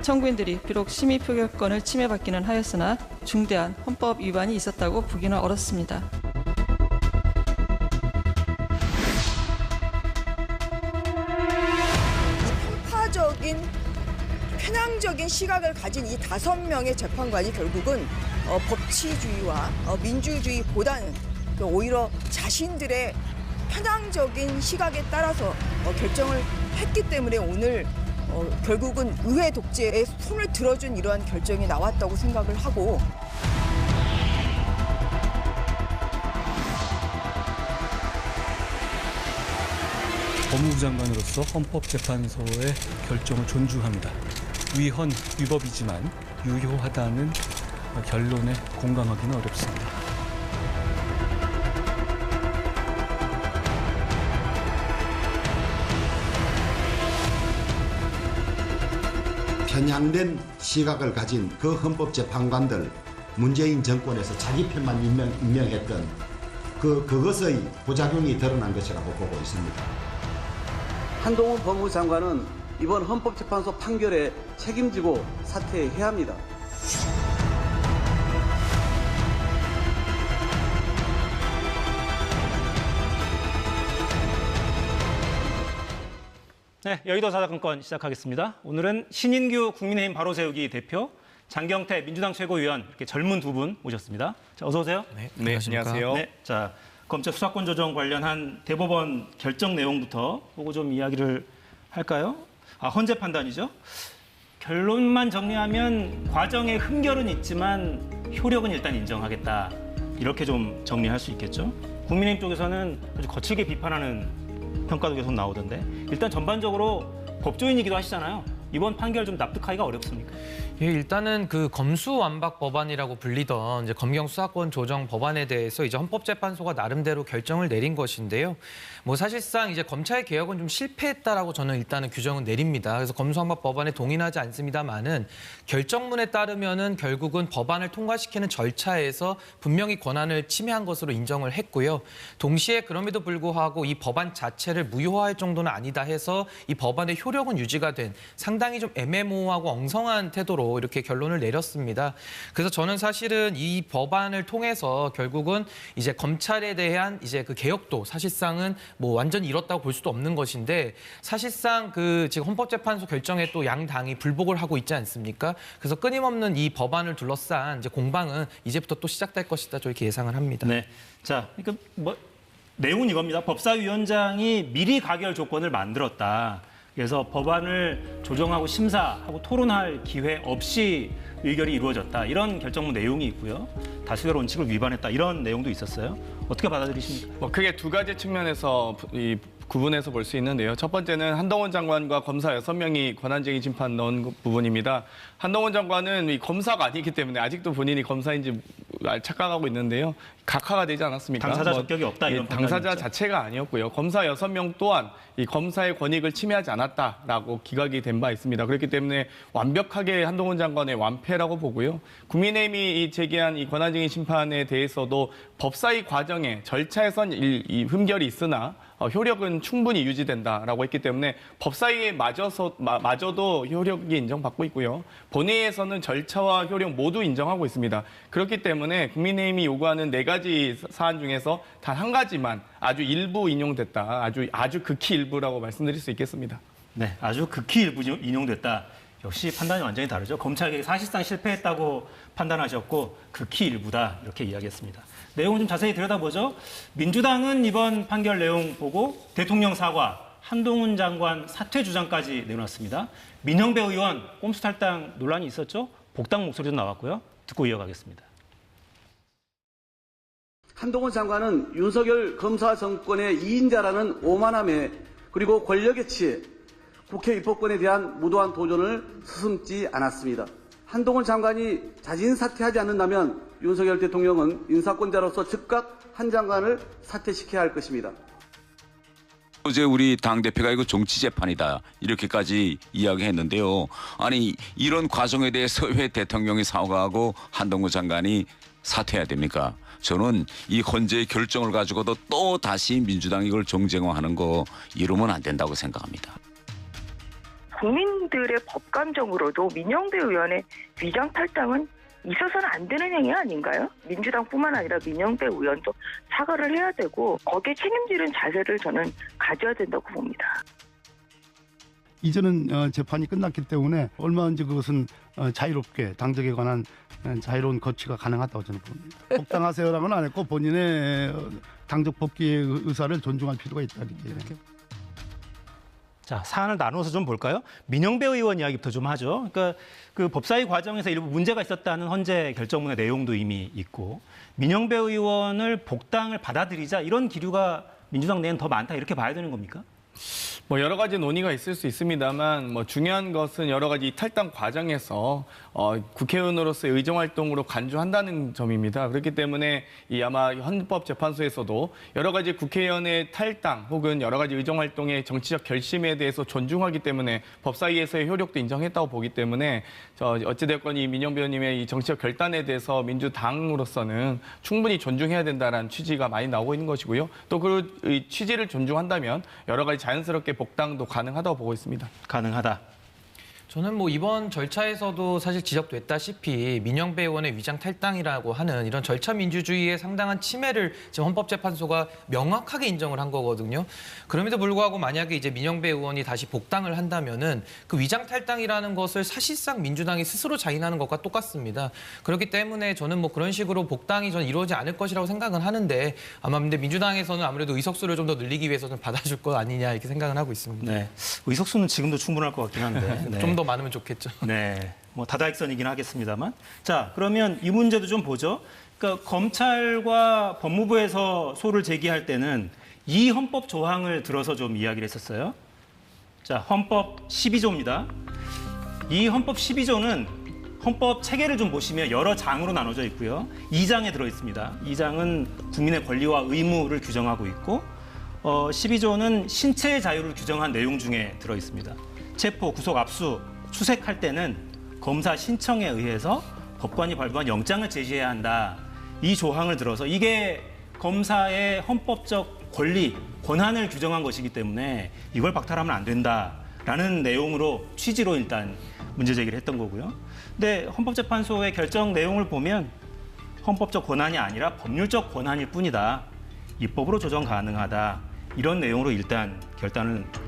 청구인들이 비록 심의 표결권을 침해받기는 하였으나 중대한 헌법 위반이 있었다고 보기는 어렵습니다. 편파적인 편향적인 시각을 가진 이 5명의 재판관이 결국은 법치주의와 민주주의보다는 오히려 자신들의 편향적인 시각에 따라서 결정을 했기 때문에 오늘 결국은 의회 독재에 손을 들어준 이러한 결정이 나왔다고 생각을 하고, 법무부 장관으로서 헌법재판소의 결정을 존중합니다. 위헌, 위법이지만 유효하다는 결론에 공감하기는 어렵습니다. 편향된 시각을 가진 그 헌법재판관들, 문재인 정권에서 자기 편만 임명했던 그것의 부작용이 드러난 것이라고 보고 있습니다. 한동훈 법무부 장관은 이번 헌법재판소 판결에 책임지고 사퇴해야 합니다. 네, 여의도 사사건건 시작하겠습니다. 오늘은 신인규 국민의힘 바로세우기 대표, 장경태 민주당 최고위원, 이렇게 젊은 두 분 모셨습니다. 자, 어서 오세요. 네, 안녕하세요. 네, 자, 검찰 수사권 조정 관련한 대법원 결정 내용부터 보고 좀 이야기를 할까요? 헌재 판단이죠. 결론만 정리하면 과정에 흠결은 있지만 효력은 일단 인정하겠다. 이렇게 좀 정리할 수 있겠죠. 국민의힘 쪽에서는 아주 거칠게 비판하는 평가도 계속 나오던데, 일단 전반적으로 법조인이기도 하시잖아요. 이번 판결 좀 납득하기가 어렵습니까? 예, 일단은 그 검수완박 법안이라고 불리던 이제 검경 수사권 조정 법안에 대해서 이제 헌법재판소가 나름대로 결정을 내린 것인데요. 뭐 사실상 이제 검찰 개혁은 좀 실패했다라고 저는 일단은 규정은 내립니다. 그래서 검수완박 법안에 동의하지 않습니다만은 결정문에 따르면은 결국은 법안을 통과시키는 절차에서 분명히 권한을 침해한 것으로 인정을 했고요. 동시에 그럼에도 불구하고 이 법안 자체를 무효화할 정도는 아니다 해서 이 법안의 효력은 유지가 된 상당히 좀 애매모호하고 엉성한 태도로 이렇게 결론을 내렸습니다. 그래서 저는 사실은 이 법안을 통해서 결국은 이제 검찰에 대한 이제 그 개혁도 사실상은 뭐 완전히 이뤘다고 볼 수도 없는 것인데, 사실상 그 지금 헌법재판소 결정에 또 양당이 불복을 하고 있지 않습니까? 그래서 끊임없는 이 법안을 둘러싼 이제 공방은 이제부터 또 시작될 것이다, 저렇게 예상을 합니다. 네, 자, 그러니까 뭐 내용은 이겁니다. 법사위원장이 미리 가결 조건을 만들었다. 그래서 법안을 조정하고 심사하고 토론할 기회 없이 의결이 이루어졌다. 이런 결정문 내용이 있고요. 다수결 원칙을 위반했다. 이런 내용도 있었어요. 어떻게 받아들이십니까? 크게 두 가지 측면에서 구분해서 볼 수 있는데요. 첫 번째는 한동훈 장관과 검사 6명이 권한쟁의 심판 넣은 부분입니다. 한동훈 장관은 이 검사가 아니기 때문에 아직도 본인이 검사인지 착각하고 있는데요. 각하가 되지 않았습니까? 당사자 적격이 없다, 이런 당사자 판단이죠. 자체가 아니었고요. 검사 6명 또한 이 검사의 권익을 침해하지 않았다라고 기각이 된 바 있습니다. 그렇기 때문에 완벽하게 한동훈 장관의 완패라고 보고요. 국민의힘이 제기한 이 권한쟁의 심판에 대해서도 법사위 과정에 절차에선 이 흠결이 있으나 효력은 충분히 유지된다라고 했기 때문에 법사위에 마저도 효력이 인정받고 있고요. 본회의에서는 절차와 효력 모두 인정하고 있습니다. 그렇기 때문에 국민의힘이 요구하는 4가지 사안 중에서 단 한 가지만 아주 일부 인용됐다. 아주 극히 일부라고 말씀드릴 수 있겠습니다. 네, 아주 극히 일부 인용됐다. 역시 판단이 완전히 다르죠. 검찰 개혁이 사실상 실패했다고 판단하셨고 극히 일부다, 이렇게 이야기했습니다. 내용을 좀 자세히 들여다보죠. 민주당은 이번 판결 내용 보고 대통령 사과, 한동훈 장관 사퇴 주장까지 내놨습니다. 민영배 의원 꼼수 탈당 논란이 있었죠. 복당 목소리도 나왔고요. 듣고 이어가겠습니다. 한동훈 장관은 윤석열 검사 정권의 2인자라는 오만함에 그리고 권력의 치에 국회 입법권에 대한 무도한 도전을 서슴지 않았습니다. 한동훈 장관이 자진 사퇴하지 않는다면 윤석열 대통령은 인사권자로서 즉각 한 장관을 사퇴시켜야 할 것입니다. 어제 우리 당대표가 이거 정치재판이다 이렇게까지 이야기했는데요. 아니 이런 과정에 대해서 왜 대통령이 사과하고 한동훈 장관이 사퇴해야 됩니까? 저는 이 헌재의 결정을 가지고도 또 다시 민주당이 이걸 정쟁화하는 거 이러면 안 된다고 생각합니다. 국민들의 법 감정으로도 민영배 의원의 위장 탈당은 있어서는 안 되는 행위 아닌가요? 민주당뿐만 아니라 민영배 의원도 사과를 해야 되고 거기에 책임지는 자세를 저는 가져야 된다고 봅니다. 이제는 재판이 끝났기 때문에 얼마든지 그것은 자유롭게 당적에 관한 자유로운 거취가 가능하다고 저는 봅니다. 복당하세요라고는 안 했고 본인의 당적 복귀의 의사를 존중할 필요가 있다 이렇게. 자, 사안을 나눠서 좀 볼까요? 민영배 의원 이야기부터 좀 하죠. 그러니까 그 법사위 과정에서 일부 문제가 있었다는 헌재 결정문의 내용도 이미 있고 민영배 의원을 복당을 받아들이자 이런 기류가 민주당 내에는 더 많다 이렇게 봐야 되는 겁니까? 뭐 여러 가지 논의가 있을 수 있습니다만 뭐 중요한 것은 여러 가지 탈당 과정에서 국회의원으로서의 의정 활동으로 간주한다는 점입니다. 그렇기 때문에 이 아마 헌법재판소에서도 여러 가지 국회의원의 탈당 혹은 여러 가지 의정 활동의 정치적 결심에 대해서 존중하기 때문에 법사위에서의 효력도 인정했다고 보기 때문에 어찌됐건 이 민영배 의원님의 이 정치적 결단에 대해서 민주당으로서는 충분히 존중해야 된다는 취지가 많이 나오고 있는 것이고요. 또 그 취지를 존중한다면 여러 가지 자연스럽게 복당도 가능하다고 보고 있습니다. 가능하다. 저는 뭐 이번 절차에서도 사실 지적됐다시피 민영배 의원의 위장 탈당이라고 하는 이런 절차 민주주의의 상당한 침해를 지금 헌법재판소가 명확하게 인정을 한 거거든요. 그럼에도 불구하고 만약에 이제 민영배 의원이 다시 복당을 한다면은 그 위장 탈당이라는 것을 사실상 민주당이 스스로 자인하는 것과 똑같습니다. 그렇기 때문에 저는 뭐 그런 식으로 복당이 전 이루어지지 않을 것이라고 생각은 하는데 아마 근데 민주당에서는 아무래도 의석수를 좀 더 늘리기 위해서는 받아줄 것 아니냐 이렇게 생각을 하고 있습니다. 네, 의석수는 지금도 충분할 것 같긴 한데. 네. 좀 더 많으면 좋겠죠. 네, 뭐 다다익선이긴 하겠습니다만. 자, 그러면 이 문제도 좀 보죠. 그러니까 검찰과 법무부에서 소를 제기할 때는 이 헌법 조항을 들어서 좀 이야기를 했었어요. 자, 헌법 12조입니다. 이 헌법 12조는 헌법 체계를 좀 보시면 여러 장으로 나눠져 있고요. 2장에 들어 있습니다. 2장은 국민의 권리와 의무를 규정하고 있고 12조는 신체의 자유를 규정한 내용 중에 들어 있습니다. 체포, 구속, 압수, 수색할 때는 검사 신청에 의해서 법관이 발부한 영장을 제시해야 한다. 이 조항을 들어서 이게 검사의 헌법적 권리, 권한을 규정한 것이기 때문에 이걸 박탈하면 안 된다라는 내용으로 취지로 일단 문제 제기를 했던 거고요. 근데 헌법재판소의 결정 내용을 보면 헌법적 권한이 아니라 법률적 권한일 뿐이다. 입법으로 조정 가능하다. 이런 내용으로 일단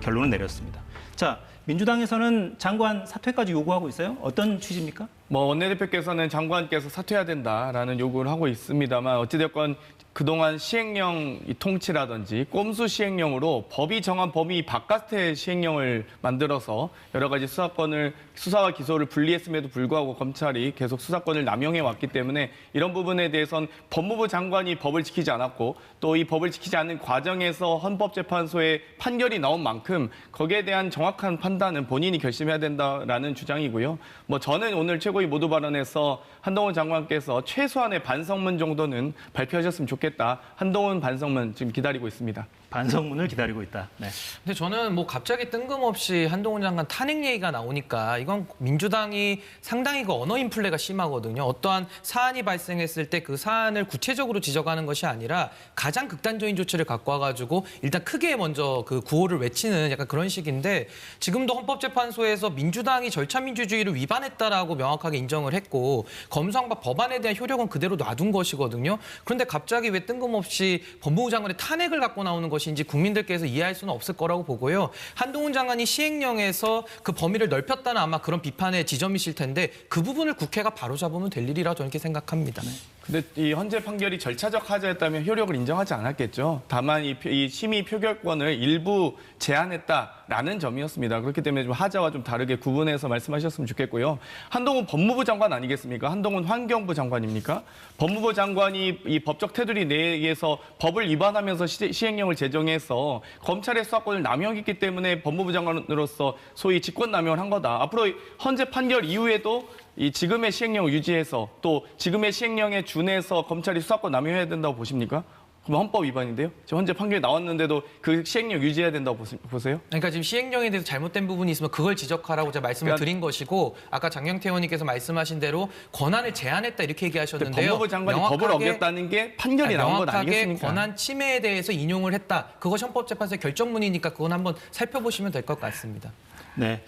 결론을 내렸습니다. 자, 민주당에서는 장관 사퇴까지 요구하고 있어요? 어떤 취지입니까? 뭐 원내대표께서는 장관께서 사퇴해야 된다라는 요구를 하고 있습니다만 어찌됐건 그동안 시행령 통치라든지 꼼수 시행령으로 법이 정한 범위 바깥의 시행령을 만들어서 여러 가지 수사와 기소를 분리했음에도 불구하고 검찰이 계속 수사권을 남용해 왔기 때문에 이런 부분에 대해서는 법무부 장관이 법을 지키지 않았고 또 이 법을 지키지 않는 과정에서 헌법재판소의 판결이 나온 만큼 거기에 대한 정확한 판단은 본인이 결심해야 된다라는 주장이고요. 뭐 저는 오늘 최고위 모두 발언에서 한동훈 장관께서 최소한의 반성문 정도는 발표하셨으면 좋겠다. 한동훈 반성문 지금 기다리고 있습니다. 반성문을 기다리고 있다. 네. 근데 저는 뭐 갑자기 뜬금없이 한동훈 장관 탄핵 얘기가 나오니까 이건 민주당이 상당히 그 언어 인플레가 심하거든요. 어떠한 사안이 발생했을 때 그 사안을 구체적으로 지적하는 것이 아니라 가장 극단적인 조치를 갖고 와가지고 일단 크게 먼저 그 구호를 외치는 약간 그런 식인데 지금도 헌법재판소에서 민주당이 절차 민주주의를 위반했다라고 명확하게 인정을 했고 검수완박 법안에 대한 효력은 그대로 놔둔 것이거든요. 그런데 갑자기 왜 뜬금없이 법무부 장관의 탄핵을 갖고 나오는 것인지 국민들께서 이해할 수는 없을 거라고 보고요. 한동훈 장관이 시행령에서 그 범위를 넓혔다는 아마 그런 비판의 지점이실 텐데 그 부분을 국회가 바로잡으면 될 일이라 저는 이렇게 생각합니다. 근데 이 헌재 판결이 절차적 하자였다면 효력을 인정하지 않았겠죠. 다만 이 심의 표결권을 일부 제한했다라는 점이었습니다. 그렇기 때문에 좀 하자와 좀 다르게 구분해서 말씀하셨으면 좋겠고요. 한동훈 법무부 장관 아니겠습니까? 한동훈 환경부 장관입니까? 법무부 장관이 이 법적 테두리 내에서 법을 위반하면서 시행령을 제정해서 검찰의 수사권을 남용했기 때문에 법무부 장관으로서 소위 직권남용을 한 거다. 앞으로 헌재 판결 이후에도 이 지금의 시행령을 유지해서 또 지금의 시행령에 준해서 검찰이 수사권 남용해야 된다고 보십니까? 그럼 헌법 위반인데요. 지금 현재 판결이 나왔는데도 그 시행령 유지해야 된다고 보세요? 그러니까 지금 시행령에 대해서 잘못된 부분이 있으면 그걸 지적하라고 제가 말씀을 드린 것이고 아까 장경태 의원님께서 말씀하신 대로 권한을 제한했다 이렇게 얘기하셨는데요. 법무부 장관이 법을 어겼다는 게 판결이 나온 것 아니겠습니까? 명확하게 권한 침해에 대해서 인용을 했다. 그것이 헌법재판소의 결정문이니까 그건 한번 살펴보시면 될 것 같습니다. 네.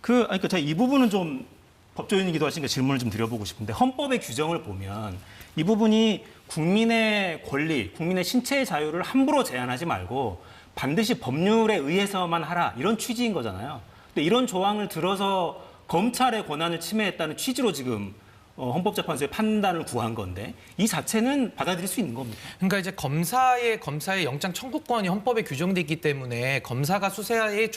그러니까 제가 이 부분은 좀 법조인이기도 하시니까 질문을 좀 드려보고 싶은데 헌법의 규정을 보면 이 부분이 국민의 권리, 국민의 신체의 자유를 함부로 제한하지 말고 반드시 법률에 의해서만 하라 이런 취지인 거잖아요. 근데 이런 조항을 들어서 검찰의 권한을 침해했다는 취지로 지금 헌법재판소의 판단을 구한 건데 이 자체는 받아들일 수 있는 겁니다. 그러니까 이제 검사의 영장 청구권이 헌법에 규정돼 있기 때문에 검사가 수사의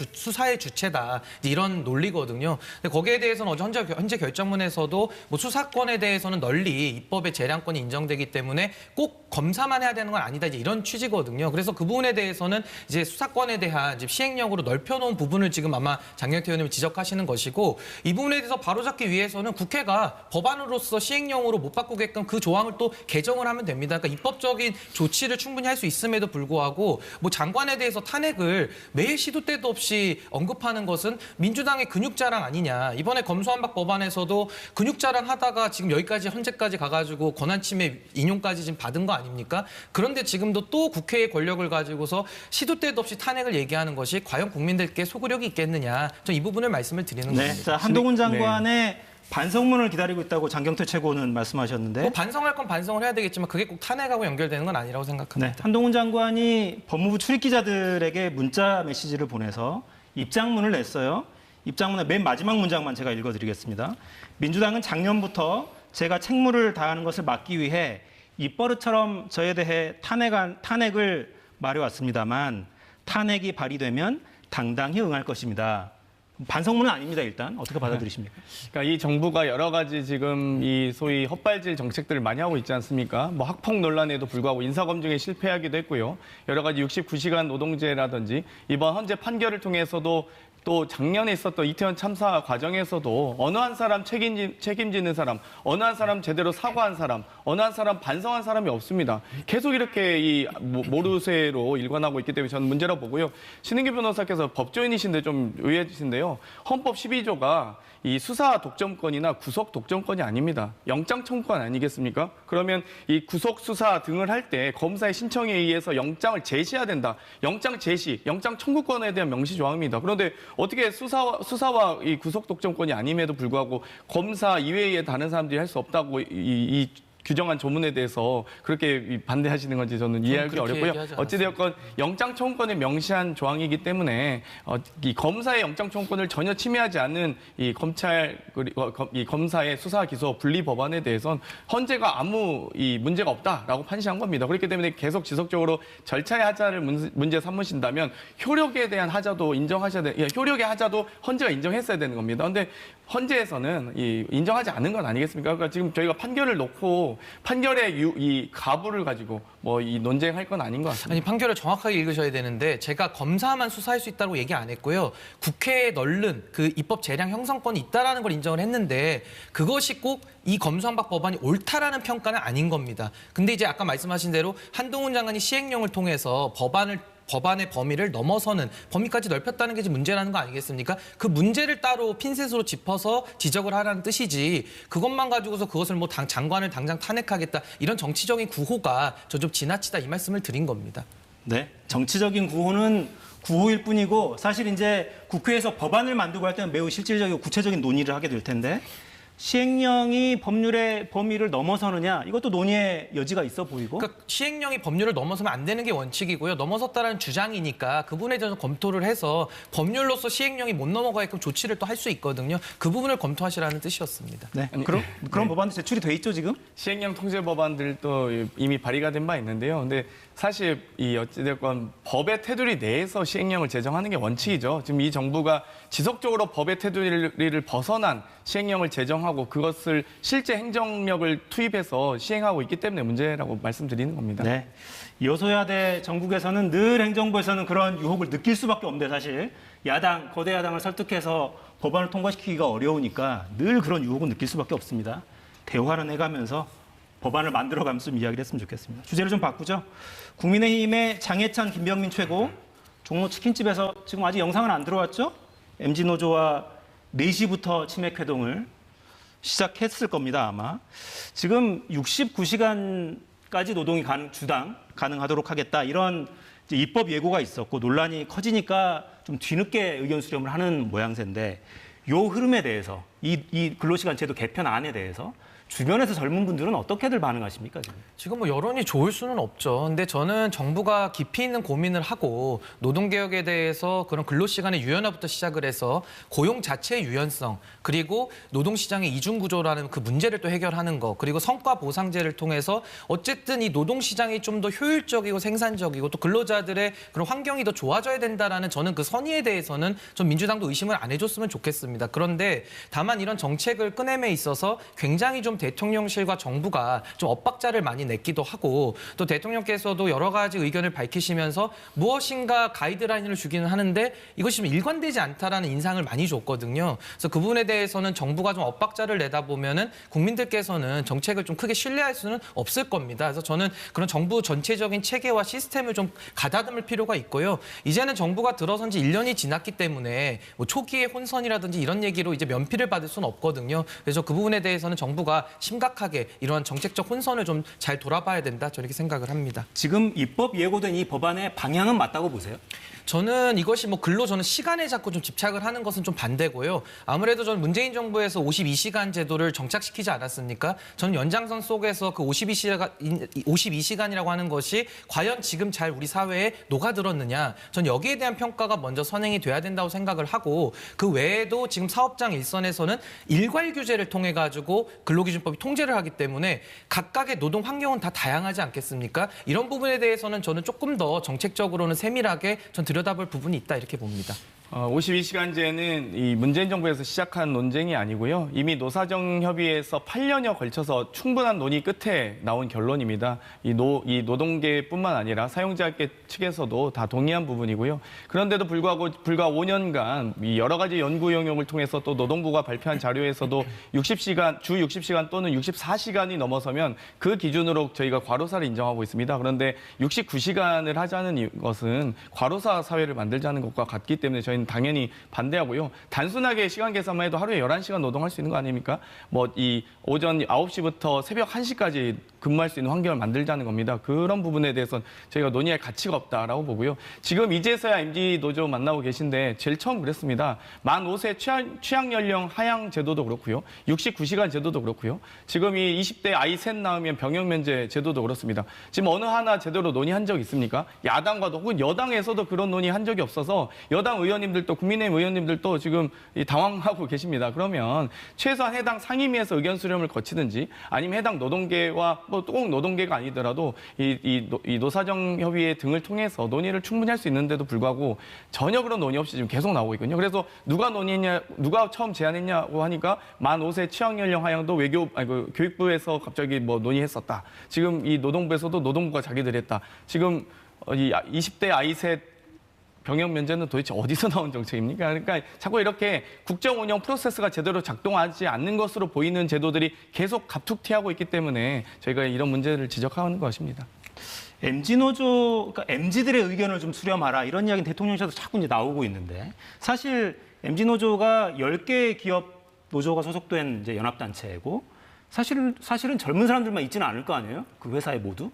주체다 이런 논리거든요. 근데 거기에 대해서는 어제 현재 결정문에서도 뭐 수사권에 대해서는 널리 입법의 재량권이 인정되기 때문에 꼭 검사만 해야 되는 건 아니다 이제 이런 취지거든요. 그래서 그 부분에 대해서는 이제 수사권에 대한 이제 시행령으로 넓혀놓은 부분을 지금 아마 장경태 의원님이 지적하시는 것이고 이 부분에 대해서 바로잡기 위해서는 국회가 법안으로서 시행령으로 못 바꾸게끔 그 조항을 또 개정을 하면 됩니다. 그러니까 입법적인 조치를 충분히 할 수 있음에도 불구하고 뭐 장관에 대해서 탄핵을 매일 시도 때도 없이 언급하는 것은 민주당의 근육자랑 아니냐. 이번에 검수완박 법안에서도 근육자랑 하다가 지금 여기까지 현재까지 가가지고 권한침해 인용까지 지금 받은 거 아닙니까? 그런데 지금도 또 국회의 권력을 가지고서 시도 때도 없이 탄핵을 얘기하는 것이 과연 국민들께 소구력이 있겠느냐. 저 이 부분을 말씀을 드리는 겁니다. 자, 한동훈 장관의 반성문을 기다리고 있다고 장경태 최고는 말씀하셨는데 뭐 반성할 건 반성을 해야 되겠지만 그게 꼭 탄핵하고 연결되는 건 아니라고 생각합니다. 한동훈 장관이 법무부 출입 기자들에게 문자 메시지를 보내서 입장문을 냈어요. 입장문의 맨 마지막 문장만 제가 읽어드리겠습니다. 민주당은 작년부터 제가 책무를 다하는 것을 막기 위해 입버릇처럼 저에 대해 탄핵을 말해왔습니다만 탄핵이 발의되면 당당히 응할 것입니다. 반성문은 아닙니다. 일단 어떻게 받아들이십니까? 그러니까 이 정부가 여러 가지 지금 이 소위 헛발질 정책들을 많이 하고 있지 않습니까? 뭐 학폭 논란에도 불구하고 인사검증에 실패하기도 했고요. 여러 가지 69시간 노동제라든지 이번 헌재 판결을 통해서도 또 작년에 있었던 이태원 참사 과정에서도 어느 한 사람 책임지는 사람, 어느 한 사람 제대로 사과한 사람, 어느 한 사람 반성한 사람이 없습니다. 계속 이렇게 이 모르쇠로 일관하고 있기 때문에 저는 문제라고 보고요. 신은기 변호사께서 법조인이신데 좀 의외이신데요. 헌법 12조가 이 수사 독점권이나 구속 독점권이 아닙니다. 영장 청구권 아니겠습니까? 그러면 이 구속 수사 등을 할 때 검사의 신청에 의해서 영장을 제시해야 된다. 영장 제시, 영장 청구권에 대한 명시 조항입니다. 그런데 어떻게 수사와 이 구속 독점권이 아님에도 불구하고 검사 이외의 다른 사람들이 할 수 없다고 이 규정한 조문에 대해서 그렇게 반대하시는 건지 저는 이해하기 어렵고요. 어찌되었건 영장 청구권을 명시한 조항이기 때문에 이 검사의 영장 청구권을 전혀 침해하지 않는 이 이 검사의 수사 기소 분리 법안에 대해서는 헌재가 아무 이 문제가 없다라고 판시한 겁니다. 그렇기 때문에 계속 지속적으로 절차의 하자를 문제 삼으신다면 효력에 대한 하자도 효력의 하자도 헌재가 인정했어야 되는 겁니다. 그런데 헌재에서는 인정하지 않은 건 아니겠습니까? 그러니까 지금 저희가 판결을 놓고 판결의 이 가부를 가지고 뭐 이 논쟁할 건 아닌 것 같습니다. 아니 판결을 정확하게 읽으셔야 되는데 제가 검사만 수사할 수 있다고 얘기 안 했고요. 국회에 널른 그 입법 재량 형성권이 있다라는 걸 인정을 했는데 그것이 꼭 이 검수완박 법안이 옳다라는 평가는 아닌 겁니다. 근데 이제 아까 말씀하신 대로 한동훈 장관이 시행령을 통해서 법안의 범위를 넘어서는 범위까지 넓혔다는 게 문제라는 거 아니겠습니까? 그 문제를 따로 핀셋으로 짚어서 지적을 하라는 뜻이지 그것만 가지고서 그것을 뭐 장관을 당장 탄핵하겠다 이런 정치적인 구호가 저 좀 지나치다 이 말씀을 드린 겁니다. 네, 정치적인 구호는 구호일 뿐이고 사실 이제 국회에서 법안을 만들고 할 때는 매우 실질적이고 구체적인 논의를 하게 될 텐데 시행령이 법률의 범위를 넘어서느냐 이것도 논의의 여지가 있어 보이고 그러니까 시행령이 법률을 넘어서면 안 되는 게 원칙이고요. 넘어섰다는 주장이니까 그 부분에 대해서 검토를 해서 법률로서 시행령이 못 넘어가게끔 조치를 또 할 수 있거든요. 그 부분을 검토하시라는 뜻이었습니다. 네, 그런 법안도 제출이 돼 있죠 지금? 시행령 통제 법안들도 이미 발의가 된 바 있는데요. 근데 사실 이 어찌됐건 법의 테두리 내에서 시행령을 제정하는 게 원칙이죠. 지금 이 정부가 지속적으로 법의 테두리를 벗어난 시행령을 제정하고 그것을 실제 행정력을 투입해서 시행하고 있기 때문에 문제라고 말씀드리는 겁니다. 네. 여소야대 전국에서는 늘 행정부에서는 그런 유혹을 느낄 수밖에 없는데 사실 거대 야당을 설득해서 법안을 통과시키기가 어려우니까 늘 그런 유혹을 느낄 수밖에 없습니다. 대화를 해가면서 법안을 만들어가면서 좀 이야기를 했으면 좋겠습니다. 주제를 좀 바꾸죠. 국민의힘의 장해찬, 김병민 최고 종로 치킨집에서 지금 아직 영상은 안 들어왔죠? MZ노조와 4시부터 치맥회동을 시작했을 겁니다, 아마. 지금 69시간까지 노동이 주당 가능하도록 하겠다. 이런 이제 입법 예고가 있었고 논란이 커지니까 좀 뒤늦게 의견 수렴을 하는 모양새인데 요 흐름에 대해서 이 근로시간 제도 개편안에 대해서 주변에서 젊은 분들은 어떻게들 반응하십니까, 지금? 지금 뭐 여론이 좋을 수는 없죠. 근데 저는 정부가 깊이 있는 고민을 하고 노동개혁에 대해서 그런 근로시간의 유연화부터 시작을 해서 고용 자체의 유연성, 그리고 노동시장의 이중구조라는 그 문제를 또 해결하는 거, 그리고 성과 보상제를 통해서 어쨌든 이 노동시장이 좀 더 효율적이고 생산적이고 또 근로자들의 그런 환경이 더 좋아져야 된다라는 저는 그 선의에 대해서는 좀 민주당도 의심을 안 해줬으면 좋겠습니다. 그런데 다만 이런 정책을 꺼냄에 있어서 굉장히 좀 대통령실과 정부가 좀 엇박자를 많이 냈기도 하고 또 대통령께서도 여러 가지 의견을 밝히시면서 무엇인가 가이드라인을 주기는 하는데 이것이 좀 일관되지 않다라는 인상을 많이 줬거든요. 그래서 그 부분에 대해서는 정부가 좀 엇박자를 내다 보면은 국민들께서는 정책을 좀 크게 신뢰할 수는 없을 겁니다. 그래서 저는 그런 정부 전체적인 체계와 시스템을 좀 가다듬을 필요가 있고요. 이제는 정부가 들어선 지 1년이 지났기 때문에 뭐 초기의 혼선이라든지 이런 얘기로 이제 면피를 받을 수는 없거든요. 그래서 그 부분에 대해서는 정부가 심각하게 이런 정책적 혼선을 좀 잘 돌아봐야 된다. 저는 이렇게 생각을 합니다. 지금 입법 예고된 이 법안의 방향은 맞다고 보세요? 저는 이것이 뭐 저는 시간에 자꾸 좀 집착을 하는 것은 좀 반대고요. 아무래도 저는 문재인 정부에서 52시간 제도를 정착시키지 않았습니까? 저는 연장선 속에서 그 52시간이라고 하는 것이 과연 지금 잘 우리 사회에 녹아들었느냐. 전 여기에 대한 평가가 먼저 선행이 돼야 된다고 생각을 하고 그 외에도 지금 사업장 일선에서는 일괄 규제를 통해 가지고 근로기준법이 통제를 하기 때문에 각각의 노동 환경은 다 다양하지 않겠습니까? 이런 부분에 대해서는 저는 조금 더 정책적으로는 세밀하게 전 들여다볼 부분이 있다 이렇게 봅니다. 52시간제는 이 문재인 정부에서 시작한 논쟁이 아니고요. 이미 노사정 협의에서 8년여 걸쳐서 충분한 논의 끝에 나온 결론입니다. 이 노동계뿐만 아니라 사용자계 측에서도 다 동의한 부분이고요. 그런데도 불구하고 불과 5년간 이 여러 가지 연구 용역을 통해서 또 노동부가 발표한 자료에서도 60시간, 주 60시간 또는 64시간이 넘어서면 그 기준으로 저희가 과로사를 인정하고 있습니다. 그런데 69시간을 하자는 것은 과로사 사회를 만들자는 것과 같기 때문에 저희는 당연히 반대하고요. 단순하게 시간 계산만 해도 하루에 11시간 노동할 수 있는 거 아닙니까? 뭐 이 오전 9시부터 새벽 1시까지 근무할 수 있는 환경을 만들자는 겁니다. 그런 부분에 대해서는 저희가 논의할 가치가 없다라고 보고요. 지금 이제서야 MG 노조 만나고 계신데 제일 처음 그랬습니다. 만 5세 취약 연령 하향 제도도 그렇고요. 69시간 제도도 그렇고요. 지금 이 20대 아이 셋 낳으면 병역 면제 제도도 그렇습니다. 지금 어느 하나 제대로 논의한 적 있습니까? 야당과도 혹은 여당에서도 그런 논의한 적이 없어서 여당 의원님들도 국민의힘 의원님들도 지금 당황하고 계십니다. 그러면 최소한 해당 상임위에서 의견 수렴을 거치든지 아니면 해당 노동계와 뭐 꼭 노동계가 아니더라도 이 노사정 협의회 등을 통해서 논의를 충분히 할 수 있는데도 불구하고 전혀 그런 논의 없이 지금 계속 나오고 있거든요. 그래서 누가 논의했냐, 누가 처음 제안했냐고 하니까 만 5세 취약 연령 하향도 교육부에서 갑자기 뭐 논의했었다. 지금 이 노동부에서도 노동부가 자기들이 했다. 지금 이 20대 아이 셋 병역 면제는 도대체 어디서 나온 정책입니까? 그러니까 자꾸 이렇게 국정 운영 프로세스가 제대로 작동하지 않는 것으로 보이는 제도들이 계속 갑툭튀하고 있기 때문에 저희가 이런 문제를 지적하는 것입니다. MG노조, 그러니까 MG들의 의견을 좀 수렴하라 이런 이야기는 대통령실에서 자꾸 이제 나오고 있는데 사실 MG노조가 10개의 기업 노조가 소속된 이제 연합단체고 사실은 젊은 사람들만 있지는 않을 거 아니에요? 그 회사에 모두?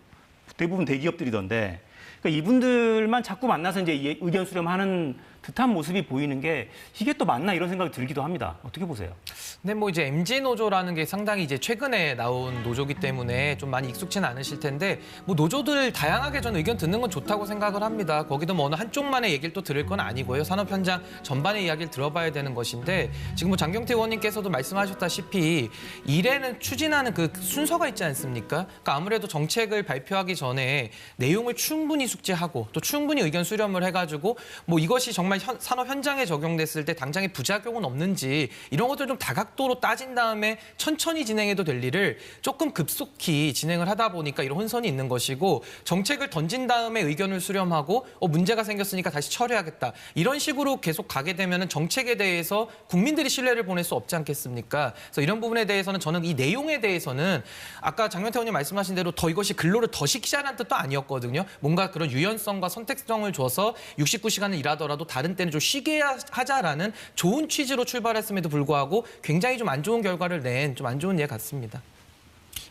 대부분 대기업들이던데 그러니까 이분들만 자꾸 만나서 이제 의견 수렴하는 듯한 모습이 보이는 게 이게 또 맞나 이런 생각이 들기도 합니다. 어떻게 보세요? 근데 뭐 이제 MG 노조라는 게 상당히 이제 최근에 나온 노조기 때문에 좀 많이 익숙치는 않으실 텐데 뭐 노조들 다양하게 저는 의견 듣는 건 좋다고 생각을 합니다. 거기도 뭐 어느 한쪽만의 얘기를 또 들을 건 아니고요. 산업 현장 전반의 이야기를 들어봐야 되는 것인데 지금 뭐 장경태 의원님께서도 말씀하셨다시피 일에는 추진하는 그 순서가 있지 않습니까? 그러니까 아무래도 정책을 발표하기 전에 내용을 충분히 숙지하고 또 충분히 의견 수렴을 해가지고 뭐 이것이 정말 산업 현장에 적용됐을 때 당장의 부작용은 없는지 이런 것들 좀 다각도로 따진 다음에 천천히 진행해도 될 일을 조금 급속히 진행을 하다 보니까 이런 혼선이 있는 것이고 정책을 던진 다음에 의견을 수렴하고 문제가 생겼으니까 다시 처리하겠다. 이런 식으로 계속 가게 되면 정책에 대해서 국민들이 신뢰를 보낼 수 없지 않겠습니까? 그래서 이런 부분에 대해서는 저는 이 내용에 대해서는 아까 장경태 의원님 말씀하신 대로 더 이것이 근로를 더 시키자는 뜻도 아니었거든요. 뭔가 그런 유연성과 선택성을 줘서 69시간을 일하더라도 다른 때는 좀 쉬게 하자라는 좋은 취지로 출발했음에도 불구하고 굉장히 좀 안 좋은 결과를 낸 좀 안 좋은 예 같습니다.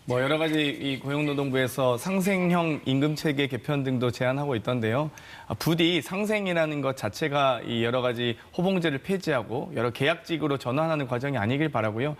뭐 여러 가지 이 고용노동부에서 상생형 임금 체계 개편 등도 제안하고 있던데요. 부디 상생이라는 것 자체가 이 여러 가지 호봉제를 폐지하고 여러 계약직으로 전환하는 과정이 아니길 바라고요.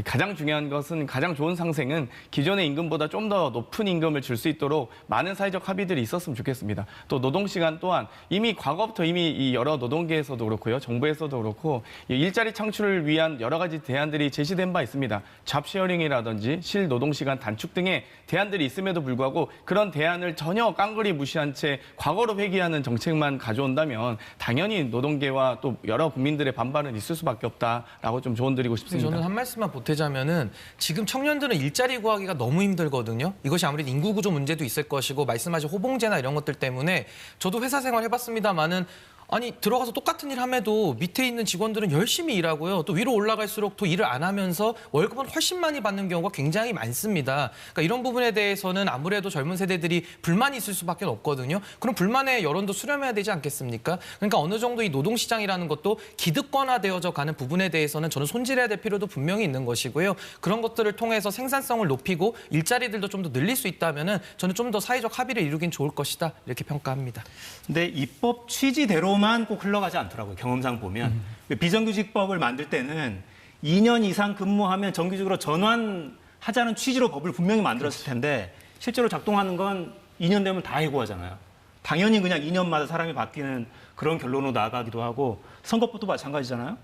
가장 중요한 것은 가장 좋은 상생은 기존의 임금보다 좀 더 높은 임금을 줄 수 있도록 많은 사회적 합의들이 있었으면 좋겠습니다. 또 노동시간 또한 이미 과거부터 이미 이 여러 노동계에서도 그렇고요. 정부에서도 그렇고 이 일자리 창출을 위한 여러 가지 대안들이 제시된 바 있습니다. 잡쉐어링이라든지 실노동시간 단축 등의 대안들이 있음에도 불구하고 그런 대안을 전혀 깡그리 무시한 채 과거로 회귀하는 정책만 가져온다면 당연히 노동계와 또 여러 국민들의 반발은 있을 수밖에 없다라고 좀 조언드리고 싶습니다. 저는 한 말씀만 보태자면은 지금 청년들은 일자리 구하기가 너무 힘들거든요. 이것이 아무래도 인구 구조 문제도 있을 것이고 말씀하신 호봉제나 이런 것들 때문에 저도 회사 생활 해봤습니다만은 아니 들어가서 똑같은 일 함에도 밑에 있는 직원들은 열심히 일하고요. 또 위로 올라갈수록 더 일을 안 하면서 월급은 훨씬 많이 받는 경우가 굉장히 많습니다. 그러니까 이런 부분에 대해서는 아무래도 젊은 세대들이 불만이 있을 수밖에 없거든요. 그럼 불만의 여론도 수렴해야 되지 않겠습니까? 그러니까 어느 정도 이 노동시장이라는 것도 기득권화되어져 가는 부분에 대해서는 저는 손질해야 될 필요도 분명히 있는 것이고요. 그런 것들을 통해서 생산성을 높이고 일자리들도 좀 더 늘릴 수 있다면은 저는 좀 더 사회적 합의를 이루긴 좋을 것이다 이렇게 평가합니다. 근데 입법 취지대로만 꼭 흘러가지 않더라고요. 경험상 보면. 비정규직법을 만들 때는 2년 이상 근무하면 정규직으로 전환하자는 취지로 법을 분명히 만들었을 텐데 실제로 작동하는 건 2년 되면 다 해고하잖아요. 당연히 그냥 2년마다 사람이 바뀌는 그런 결론으로 나아가기도 하고 선거법도 마찬가지잖아요.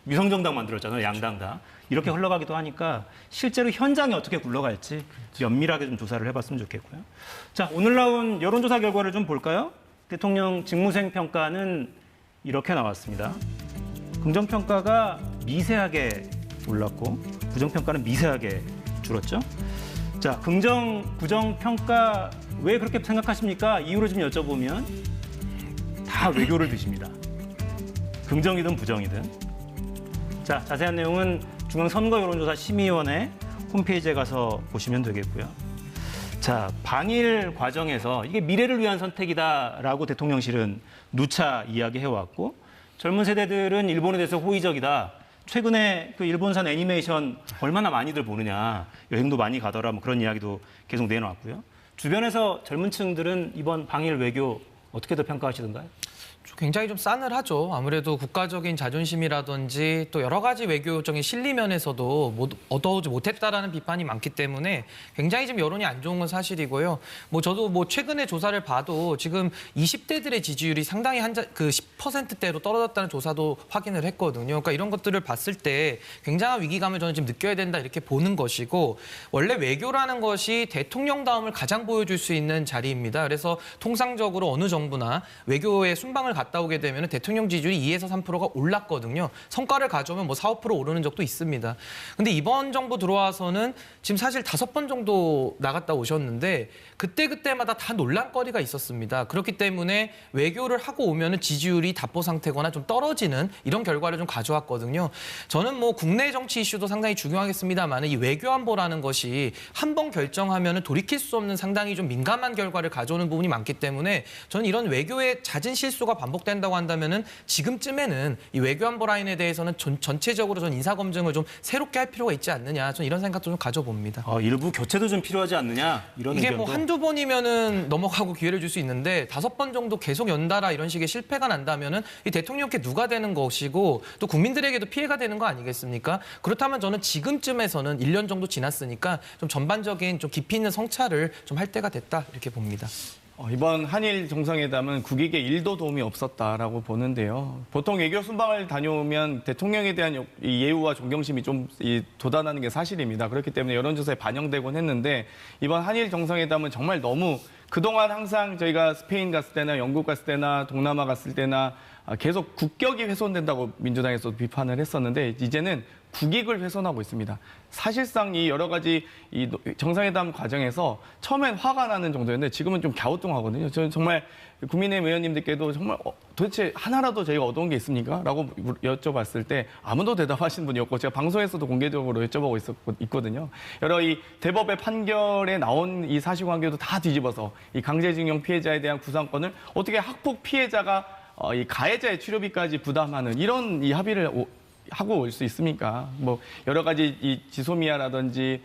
위성정당 만들었잖아요. 양당 다. 이렇게 흘러가기도 하니까 실제로 현장이 어떻게 굴러갈지 면밀하게 좀 조사를 해봤으면 좋겠고요. 자, 오늘 나온 여론조사 결과를 좀 볼까요? 대통령 직무수행 평가는 이렇게 나왔습니다. 긍정평가가 미세하게 올랐고 부정평가는 미세하게 줄었죠. 자, 부정평가 왜 그렇게 생각하십니까? 이유를 좀 여쭤보면 다 외교를 드십니다. 긍정이든 부정이든. 자, 자세한 내용은 중앙선거여론조사심의위원회 홈페이지에 가서 보시면 되겠고요. 자, 방일 과정에서 이게 미래를 위한 선택이다라고 대통령실은 누차 이야기해왔고 젊은 세대들은 일본에 대해서 호의적이다. 최근에 그 일본산 애니메이션 얼마나 많이들 보느냐. 여행도 많이 가더라. 뭐 그런 이야기도 계속 내놓았고요. 주변에서 젊은 층들은 이번 방일 외교 어떻게들 평가하시던가요? 굉장히 좀 싸늘하죠. 아무래도 국가적인 자존심이라든지 또 여러 가지 외교적인 실리면에서도 얻어오지 못했다라는 비판이 많기 때문에 굉장히 좀 여론이 안 좋은 건 사실이고요. 저도 최근에 조사를 봐도 지금 20대들의 지지율이 상당히 10%대로 떨어졌다는 조사도 확인을 했거든요. 그러니까 이런 것들을 봤을 때 굉장한 위기감을 저는 지금 느껴야 된다 이렇게 보는 것이고 원래 외교라는 것이 대통령다움을 가장 보여줄 수 있는 자리입니다. 그래서 통상적으로 어느 정부나 외교에 순방을 갔다 오게 되면 대통령 지지율이 2에서 3%가 올랐거든요. 성과를 가져오면 4, 5% 오르는 적도 있습니다. 근데 이번 정부 들어와서는 지금 사실 5번 정도 나갔다 오셨는데 그때마다 다 논란거리가 있었습니다. 그렇기 때문에 외교를 하고 오면 지지율이 답보 상태거나 좀 떨어지는 이런 결과를 좀 가져왔거든요. 저는 국내 정치 이슈도 상당히 중요하겠습니다만 이 외교안보라는 것이 한 번 결정하면 돌이킬 수 없는 상당히 좀 민감한 결과를 가져오는 부분이 많기 때문에 저는 이런 외교의 잦은 실수가 반복된다고 한다면은 지금쯤에는 이 외교안보 라인에 대해서는 전체적으로 전 인사검증을 좀 새롭게 할 필요가 있지 않느냐. 저는 이런 생각도 좀 가져봅니다. 일부 교체도 좀 필요하지 않느냐 이런 이게 의견도. 한두 번이면은 넘어가고 기회를 줄 수 있는데 5번 정도 계속 연달아 이런 식의 실패가 난다면은 이 대통령께 누가 되는 것이고 또 국민들에게도 피해가 되는 거 아니겠습니까? 그렇다면 저는 지금쯤에서는 1년 정도 지났으니까 좀 전반적인 좀 깊이 있는 성찰을 좀 할 때가 됐다 이렇게 봅니다. 이번 한일 정상회담은 국익에 1도 도움이 없었다라고 보는데요. 보통 외교 순방을 다녀오면 대통령에 대한 이 예우와 존경심이 좀 돋아나는 게 사실입니다. 그렇기 때문에 여론조사에 반영되곤 했는데 이번 한일 정상회담은 정말 너무 그동안 항상 저희가 스페인 갔을 때나 영국 갔을 때나 동남아 갔을 때나 계속 국격이 훼손된다고 민주당에서 비판을 했었는데 이제는 국익을 훼손하고 있습니다. 사실상 이 여러 가지 이 정상회담 과정에서 처음엔 화가 나는 정도였는데 지금은 좀 갸우뚱하거든요. 저는 정말 국민의힘 의원님들께도 정말 도대체 하나라도 저희가 얻어온 게 있습니까? 라고 여쭤봤을 때 아무도 대답하신 분이 없고 제가 방송에서도 공개적으로 여쭤보고 있거든요. 여러 이 대법의 판결에 나온 이 사실관계도 다 뒤집어서 이 강제징용 피해자에 대한 구상권을 어떻게 학폭 피해자가 이 가해자의 치료비까지 부담하는 이런 이 합의를 하고 올 수 있습니까? 여러 가지 이 지소미아라든지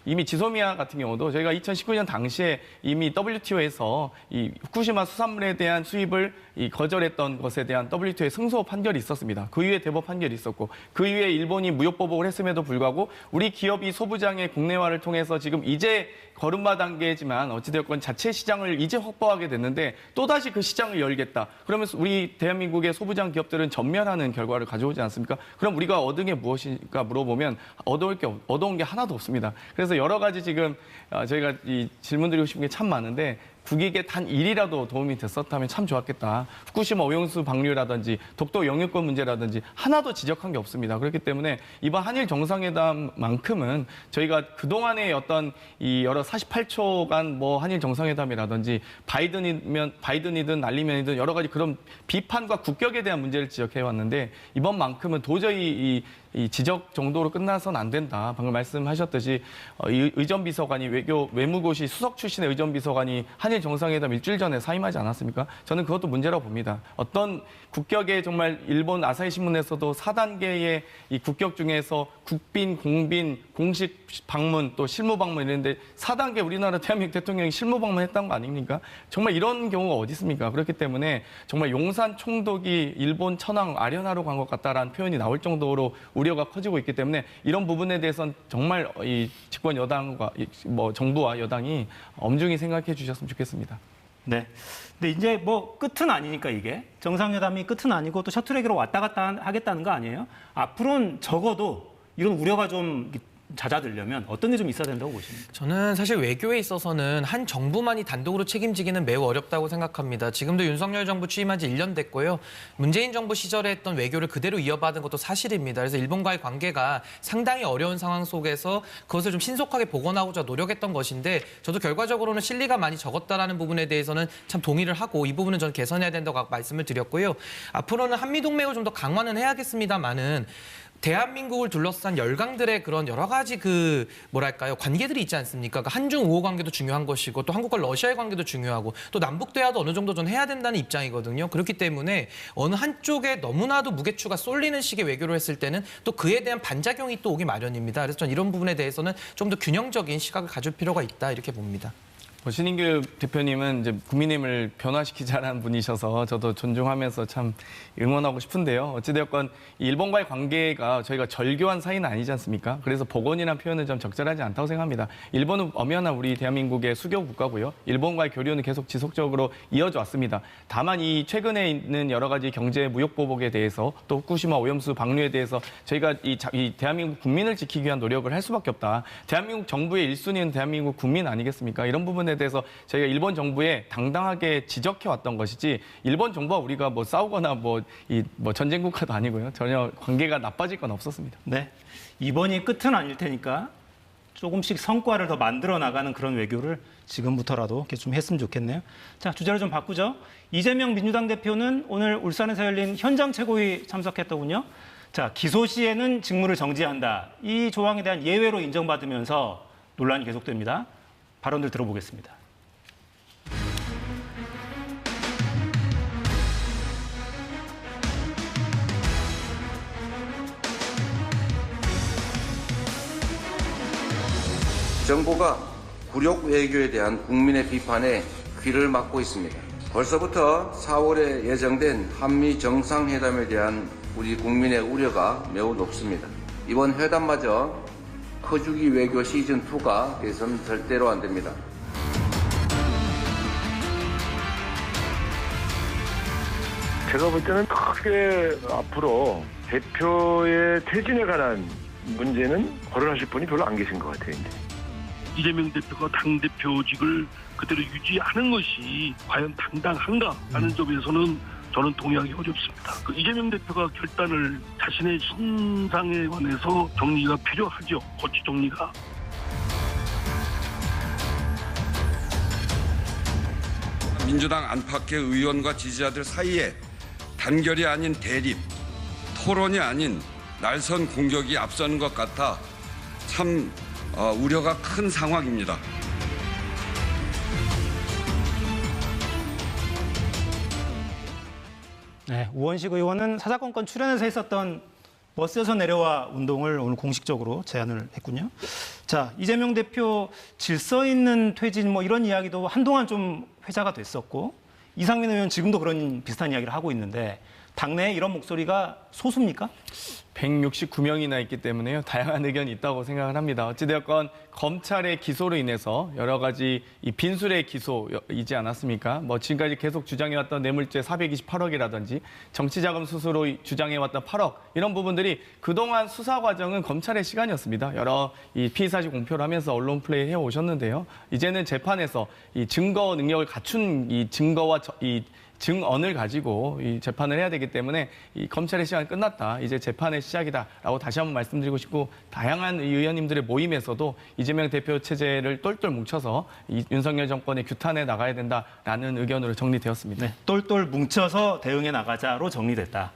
이미 지소미아 같은 경우도 저희가 2019년 당시에 이미 WTO에서 이 후쿠시마 수산물에 대한 수입을 거절했던 것에 대한 WTO의 승소 판결이 있었습니다. 그 이후에 대법 판결이 있었고 그 이후에 일본이 무역 보복을 했음에도 불구하고 우리 기업이 소부장의 국내화를 통해서 지금 이제 걸음마 단계지만 어찌되었건 자체 시장을 이제 확보하게 됐는데 또다시 그 시장을 열겠다. 그러면서 우리 대한민국의 소부장 기업들은 전멸하는 결과를 가져오지 않습니까? 그럼 우리가 얻은 게 무엇인가 물어보면 얻어온 게 하나도 없습니다. 그래서 여러 가지 지금 저희가 이 질문드리고 싶은 게 참 많은데 국익에 단 1이라도 도움이 됐었다면 참 좋았겠다. 후쿠시마 오염수 방류라든지 독도 영유권 문제라든지 하나도 지적한 게 없습니다. 그렇기 때문에 이번 한일 정상회담만큼은 저희가 그동안의 어떤 이 여러 48초간 한일 정상회담이라든지 바이든이든 날리면이든 여러 가지 그런 비판과 국격에 대한 문제를 지적해 왔는데 이번만큼은 도저히 이 지적 정도로 끝나선 안 된다. 방금 말씀하셨듯이 의전비서관이 외무고시 수석 출신의 의전비서관이 한일 정상회담 일주일 전에 사임하지 않았습니까? 저는 그것도 문제라고 봅니다. 어떤 국격에 정말 일본 아사히 신문에서도 4단계의 이 국격 중에서 국빈, 공빈, 공식 방문 또 실무 방문 이랬는데 4단계 우리나라 대한민국 대통령이 실무 방문했다는 거 아닙니까? 정말 이런 경우가 어디 있습니까? 그렇기 때문에 정말 용산 총독이 일본 천황 아련하러 간 것 같다라는 표현이 나올 정도로 우려가 커지고 있기 때문에 이런 부분에 대해서는 정말 이 집권 여당과 정부와 여당이 엄중히 생각해 주셨으면 좋겠습니다. 네. 근데 이제 끝은 아니니까 이게 정상회담이 끝은 아니고 또 셔틀에게로 왔다 갔다 하겠다는 거 아니에요? 앞으로는 적어도 이런 우려가 좀 잦아들려면 어떤 게 좀 있어야 된다고 보십니까? 저는 사실 외교에 있어서는 한 정부만이 단독으로 책임지기는 매우 어렵다고 생각합니다. 지금도 윤석열 정부 취임한 지 1년 됐고요. 문재인 정부 시절에 했던 외교를 그대로 이어받은 것도 사실입니다. 그래서 일본과의 관계가 상당히 어려운 상황 속에서 그것을 좀 신속하게 복원하고자 노력했던 것인데 저도 결과적으로는 실리가 많이 적었다라는 부분에 대해서는 참 동의를 하고 이 부분은 저는 개선해야 된다고 말씀을 드렸고요. 앞으로는 한미동맹을 좀 더 강화는 해야겠습니다만은 대한민국을 둘러싼 열강들의 그런 여러 가지 관계들이 있지 않습니까? 한중 우호 관계도 중요한 것이고 또 한국과 러시아의 관계도 중요하고 또 남북 대화도 어느 정도 좀 해야 된다는 입장이거든요. 그렇기 때문에 어느 한쪽에 너무나도 무게추가 쏠리는 식의 외교를 했을 때는 또 그에 대한 반작용이 또 오기 마련입니다. 그래서 저는 이런 부분에 대해서는 좀 더 균형적인 시각을 가질 필요가 있다 이렇게 봅니다. 신인규 대표님은 이제 국민의힘을 변화시키자라는 분이셔서 저도 존중하면서 참 응원하고 싶은데요. 어찌되었건 일본과의 관계가 저희가 절교한 사이는 아니지 않습니까? 그래서 복원이라는 표현은 좀 적절하지 않다고 생각합니다. 일본은 엄연한 우리 대한민국의 수교 국가고요. 일본과의 교류는 계속 지속적으로 이어져 왔습니다. 다만 이 최근에 있는 여러 가지 경제 무역 보복에 대해서 또 후쿠시마 오염수 방류에 대해서 저희가 이 대한민국 국민을 지키기 위한 노력을 할 수밖에 없다. 대한민국 정부의 1순위는 대한민국 국민 아니겠습니까? 이런 부분에 대해서 저희가 일본 정부에 당당하게 지적해 왔던 것이지 일본 정부와 우리가 싸우거나 전쟁 국가도 아니고요. 전혀 관계가 나빠질 건 없었습니다. 네. 이번이 끝은 아닐 테니까 조금씩 성과를 더 만들어 나가는 그런 외교를 지금부터라도 이렇게 좀 했으면 좋겠네요. 자, 주제를 좀 바꾸죠. 이재명 민주당 대표는 오늘 울산에서 열린 현장 최고위 참석했더군요. 자, 기소 시에는 직무를 정지한다. 이 조항에 대한 예외로 인정받으면서 논란이 계속됩니다. 발언들 들어보겠습니다. 정부가 굴욕 외교에 대한 국민의 비판에 귀를 막고 있습니다. 벌써부터 4월에 예정된 한미 정상회담에 대한 우리 국민의 우려가 매우 높습니다. 이번 회담마저 커주기 외교 시즌2가 돼서는 절대로 안 됩니다. 제가 볼 때는 크게 앞으로 대표의 퇴진에 관한 문제는 거론하실 분이 별로 안 계신 것 같아요. 이재명 대표가 당대표직을 그대로 유지하는 것이 과연 당당한가 하는 점에서는 저는 동의하기 어렵습니다. 이재명 대표가 결단을 자신의 신상에 관해서 정리가 필요하죠. 고치 정리가. 민주당 안팎의 의원과 지지자들 사이에 단결이 아닌 대립, 토론이 아닌 날선 공격이 앞서는 것 같아 참 우려가 큰 상황입니다. 네, 우원식 의원은 사사건건 출연해서 했었던 버스에서 내려와 운동을 오늘 공식적으로 제안을 했군요. 자, 자, 이재명 대표 질서 있는 퇴진 뭐 이런 이야기도 한동안 좀 회자가 됐었고 이상민 의원 지금도 그런 비슷한 이야기를 하고 있는데 당내에 이런 목소리가 소수입니까? 169명이나 있기 때문에요. 다양한 의견이 있다고 생각을 합니다. 어찌되었건 검찰의 기소로 인해서 여러 가지 이 빈술의 기소이지 않았습니까? 뭐 지금까지 계속 주장해왔던 뇌물죄 428억이라든지 정치자금 수수로 주장해왔던 8억 이런 부분들이 그동안 수사 과정은 검찰의 시간이었습니다. 여러 이 피의사실 공표를 하면서 언론 플레이 해오셨는데요. 이제는 재판에서 이 증거 능력을 갖춘 이 증거와 이 증언을 가지고 이 재판을 해야 되기 때문에 이 검찰의 시간이 끝났다. 이제 재판의 시작이다라고 다시 한번 말씀드리고 싶고 다양한 의원님들의 모임에서도 이재명 대표 체제를 똘똘 뭉쳐서 이 윤석열 정권의 규탄해 나가야 된다라는 의견으로 정리되었습니다. 네, 똘똘 뭉쳐서 대응해 나가자로 정리됐다.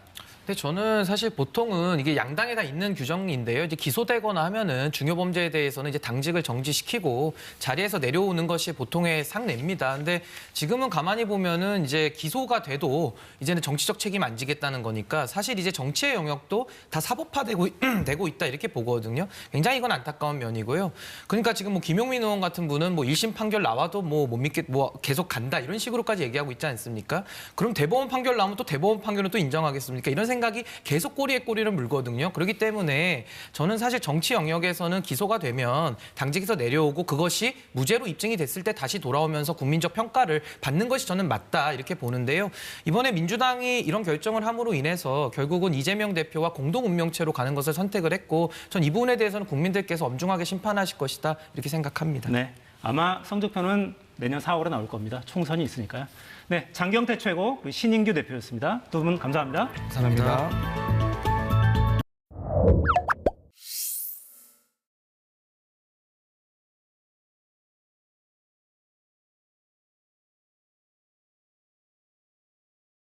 근데 저는 사실 보통은 이게 양당에 다 있는 규정인데요. 이제 기소되거나 하면은 중요 범죄에 대해서는 이제 당직을 정지시키고 자리에서 내려오는 것이 보통의 상례입니다. 근데 지금은 가만히 보면은 이제 기소가 돼도 이제는 정치적 책임 안 지겠다는 거니까 사실 이제 정치의 영역도 다 사법화되고 되고 있다 이렇게 보거든요. 굉장히 이건 안타까운 면이고요. 그러니까 지금 뭐 김용민 의원 같은 분은 뭐 1심 판결 나와도 뭐 못 믿겠 뭐 계속 간다 이런 식으로까지 얘기하고 있지 않습니까? 그럼 대법원 판결 나오면 또 대법원 판결은 또 인정하겠습니까? 이런 생각이 계속 꼬리에 꼬리를 물거든요. 그렇기 때문에 저는 사실 정치 영역에서는 기소가 되면 당직에서 내려오고 그것이 무죄로 입증이 됐을 때 다시 돌아오면서 국민적 평가를 받는 것이 저는 맞다 이렇게 보는데요. 이번에 민주당이 이런 결정을 함으로 인해서 결국은 이재명 대표와 공동 운명체로 가는 것을 선택을 했고 전 이 부분에 대해서는 국민들께서 엄중하게 심판하실 것이다 이렇게 생각합니다. 네, 아마 성적표는 내년 4월에 나올 겁니다. 총선이 있으니까요. 네, 장경태 최고, 신인규 대표였습니다. 두 분 감사합니다. 감사합니다.